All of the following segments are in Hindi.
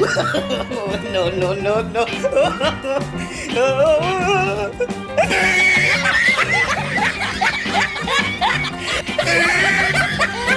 No, no, no, no.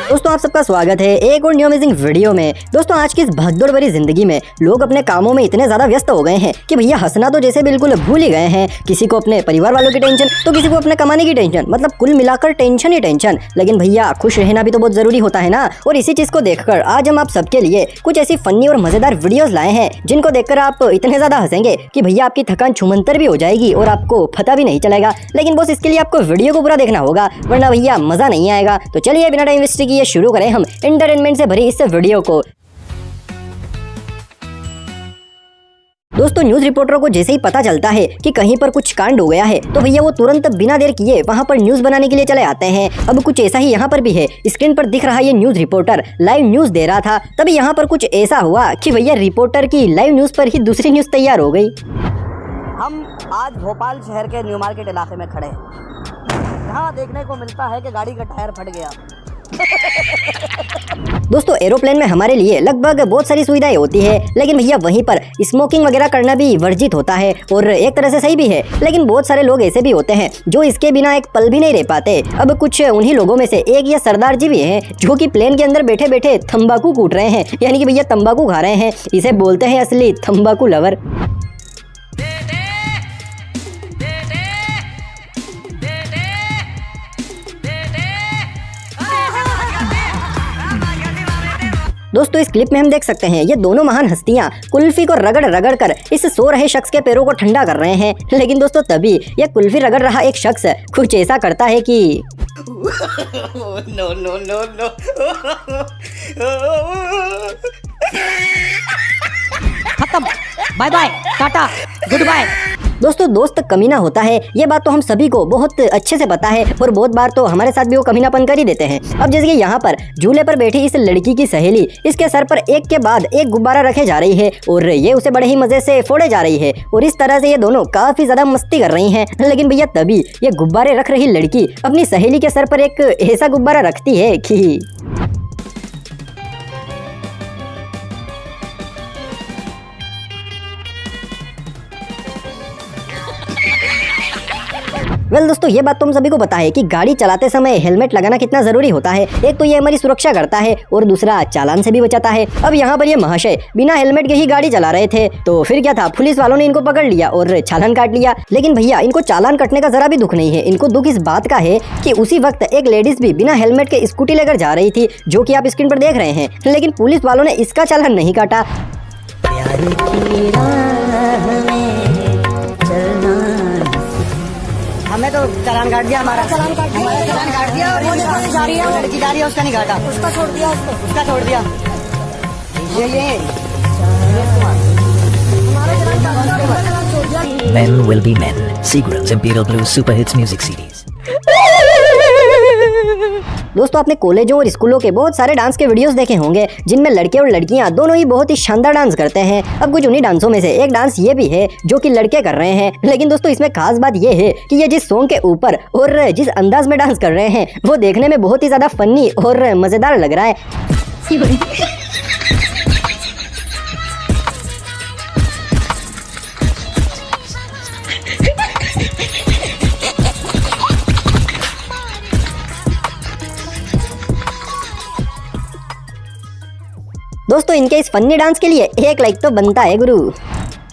दोस्तों आप सबका स्वागत है एक और न्यू अमेजिंग वीडियो में। दोस्तों आज की इस भगदौड़ भरी जिंदगी में लोग अपने कामों में इतने ज्यादा व्यस्त हो गए हैं कि भैया हंसना तो जैसे बिल्कुल भूल ही गए हैं। किसी को अपने परिवार वालों की टेंशन तो किसी को अपने कमाने की टेंशन, मतलब कुल मिलाकर टेंशन ही टेंशन। लेकिन भैया खुश रहना भी तो बहुत जरूरी होता है ना। और इसी चीज को देखकर आज हम आप सबके लिए कुछ ऐसी फनी और मजेदार वीडियोस लाए हैं जिनको देखकर आप इतने ज्यादा हंसेंगे कि भैया आपकी थकान छुमंतर भी हो जाएगी और आपको पता भी नहीं चलेगा। लेकिन बस इसके लिए आपको वीडियो को पूरा देखना होगा, वरना भैया मजा नहीं आएगा। तो चलिए बिना टाइम वेस्ट किए शुरू करें हम एंटरटेनमेंट से भरी इस वीडियो को। दोस्तों न्यूज रिपोर्टरों को जैसे ही पता चलता है कि कहीं पर कुछ कांड हो गया है तो भैया वो तुरंत बिना देर किए वहां पर न्यूज बनाने के लिए चले आते हैं। अब कुछ ऐसा ही यहाँ पर भी है। स्क्रीन पर दिख रहा ये न्यूज रिपोर्टर लाइव न्यूज दे रहा था, तभी यहाँ पर कुछ ऐसा हुआ कि भैया रिपोर्टर की लाइव न्यूज पर ही दूसरी न्यूज तैयार हो गई। हम आज भोपाल शहर के न्यू मार्केट इलाके में खड़े हैं, जहाँ देखने को मिलता है कि गाड़ी का टायर फट गया। दोस्तों एरोप्लेन में हमारे लिए लगभग बहुत सारी सुविधाएं होती है, लेकिन भैया वहीं पर स्मोकिंग वगैरह करना भी वर्जित होता है और एक तरह से सही भी है। लेकिन बहुत सारे लोग ऐसे भी होते हैं जो इसके बिना एक पल भी नहीं रह पाते। अब कुछ उन्हीं लोगों में से एक ये सरदार जी भी हैं जो कि प्लेन के अंदर बैठे बैठे तंबाकू कूट रहे हैं, यानी कि भैया तंबाकू खा रहे हैं। इसे बोलते हैं असली तंबाकू लवर। दोस्तों इस क्लिप में हम देख सकते हैं ये दोनों महान हस्तियां कुल्फी को रगड़ रगड़ कर इस सो रहे शख्स के पैरों को ठंडा कर रहे हैं। लेकिन दोस्तों तभी ये कुल्फी रगड़ रहा एक शख्स कुछ ऐसा करता है कि No, no, no, no. खत्म, bye bye, tata, goodbye. दोस्तों दोस्त कमीना होता है, ये बात तो हम सभी को बहुत अच्छे से पता है और बहुत बार तो हमारे साथ भी वो कमीनापन कर ही देते हैं। अब जैसे कि यहाँ पर झूले पर बैठी इस लड़की की सहेली इसके सर पर एक के बाद एक गुब्बारा रखे जा रही है और ये उसे बड़े ही मजे से फोड़े जा रही है और इस तरह से ये दोनों काफी ज्यादा मस्ती कर रही हैं। लेकिन भैया तभी ये गुब्बारे रख रही लड़की अपनी सहेली के सर पर एक ऐसा गुब्बारा रखती है कि दोस्तों ये बात तो हम सभी को पता है कि गाड़ी चलाते समय हेलमेट लगाना कितना जरूरी होता है। एक तो ये हमारी सुरक्षा करता है और दूसरा चालान से भी बचाता है। अब यहाँ पर ये महाशय बिना हेलमेट के ही गाड़ी चला रहे थे, तो फिर क्या था, पुलिस वालों ने इनको पकड़ लिया और चालान काट लिया। लेकिन भैया इनको चालान कटने का जरा भी दुख नहीं है। इनको दुख इस बात का है कि उसी वक्त एक लेडीज भी बिना हेलमेट के स्कूटी लेकर जा रही थी, जो कि आप स्क्रीन पर देख रहे हैं। लेकिन पुलिस वालों ने इसका चालान नहीं काटा। हमें तो चालान काट दिया, हमारा चालान काट दिया और वो जा रही है, वो लड़की जा रही है, उसका नहीं काटा, उसका छोड़ दिया, उसका छोड़ दिया। ये Men will be men. Seagram's Imperial Blue Super Hits Music CDs. दोस्तों आपने कॉलेजों और स्कूलों के बहुत सारे डांस के वीडियोस देखे होंगे जिनमें लड़के और लड़कियां दोनों ही बहुत ही शानदार डांस करते हैं। अब कुछ उन्हीं डांसों में से एक डांस ये भी है जो कि लड़के कर रहे हैं। लेकिन दोस्तों इसमें खास बात ये है कि ये जिस सॉन्ग के ऊपर और जिस अंदाज में डांस कर रहे हैं वो देखने में बहुत ही ज्यादा फनी और मजेदार लग रहा है। दोस्तों इनके इस फनी डांस के लिए एक लाइक तो बनता है गुरु।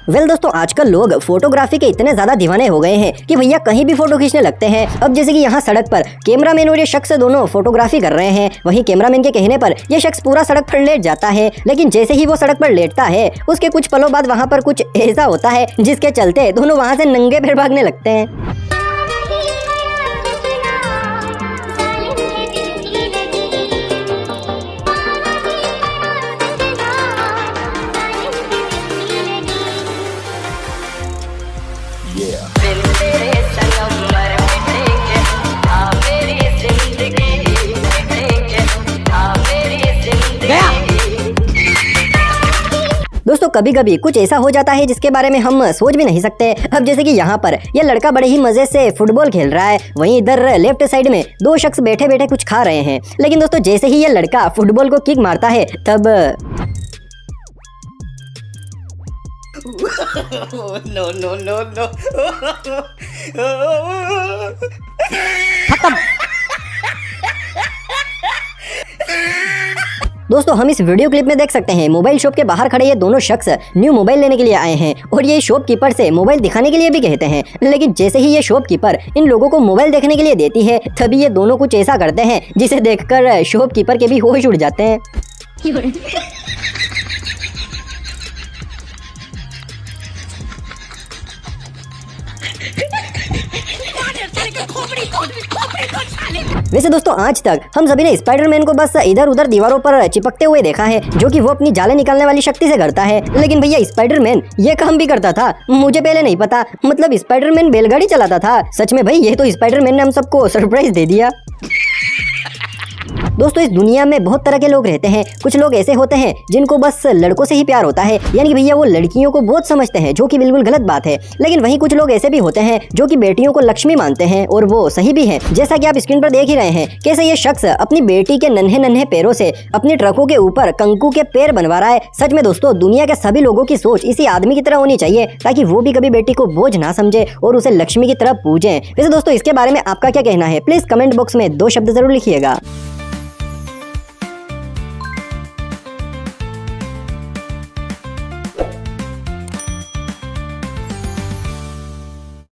दोस्तों आजकल लोग फोटोग्राफी के इतने ज्यादा दीवाने हो गए हैं कि भैया कहीं भी फोटो खींचने लगते हैं। अब जैसे कि यहाँ सड़क पर कैमरामैन और ये शख्स दोनों फोटोग्राफी कर रहे हैं। वहीं कैमरामैन के कहने पर ये शख्स पूरा सड़क पर लेट जाता है। लेकिन जैसे ही वो सड़क पर लेटता है उसके कुछ पलों बाद वहाँ पर कुछ ऐसा होता है जिसके चलते दोनों वहाँ से नंगे पैर भागने लगते हैं। दोस्तों कभी कभी कुछ ऐसा हो जाता है जिसके बारे में हम सोच भी नहीं सकते। अब जैसे कि यहाँ पर यह लड़का बड़े ही मजे से फुटबॉल खेल रहा है, वहीं इधर लेफ्ट साइड में दो शख्स बैठे बैठे कुछ खा रहे हैं। लेकिन दोस्तों जैसे ही यह लड़का फुटबॉल को किक मारता है तब No, no, no, no. दोस्तों हम इस वीडियो क्लिप में देख सकते हैं मोबाइल शॉप के बाहर खड़े ये दोनों शख्स न्यू मोबाइल लेने के लिए आए हैं और ये शॉपकीपर से मोबाइल दिखाने के लिए भी कहते हैं, लेकिन जैसे ही ये शॉपकीपर इन लोगों को मोबाइल देखने के लिए देती है तभी ये दोनों कुछ ऐसा करते हैं जिसे देखकर शॉपकीपर के भी होश उड़ जाते हैं। वैसे दोस्तों आज तक हम सभी ने स्पाइडरमैन को बस इधर उधर दीवारों पर चिपकते हुए देखा है, जो कि वो अपनी जाले निकालने वाली शक्ति से करता है। लेकिन भैया स्पाइडरमैन ये काम भी करता था, मुझे पहले नहीं पता। मतलब स्पाइडरमैन बैलगाड़ी चलाता था। सच में भाई ये तो स्पाइडरमैन ने हम सबको सरप्राइज दे दिया। दोस्तों इस दुनिया में बहुत तरह के लोग रहते हैं। कुछ लोग ऐसे होते हैं जिनको बस लड़कों से ही प्यार होता है, यानी कि भैया वो लड़कियों को बहुत समझते हैं, जो कि बिल्कुल गलत बात है। लेकिन वहीं कुछ लोग ऐसे भी होते हैं जो कि बेटियों को लक्ष्मी मानते हैं, और वो सही भी है। जैसा कि आप स्क्रीन पर देख ही रहे हैं कैसे ये शख्स अपनी बेटी के नन्हे नन्हे पैरों से अपनी ट्रकों के ऊपर कंकु के पैर बनवा रहा है। सच में दोस्तों दुनिया के सभी लोगों की सोच इसी आदमी की तरह होनी चाहिए, ताकि वो भी कभी बेटी को बोझ ना समझे और उसे लक्ष्मी की तरह पूजे। वैसे दोस्तों इसके बारे में आपका क्या कहना है, प्लीज कमेंट बॉक्स में 2 शब्द जरूर लिखिएगा।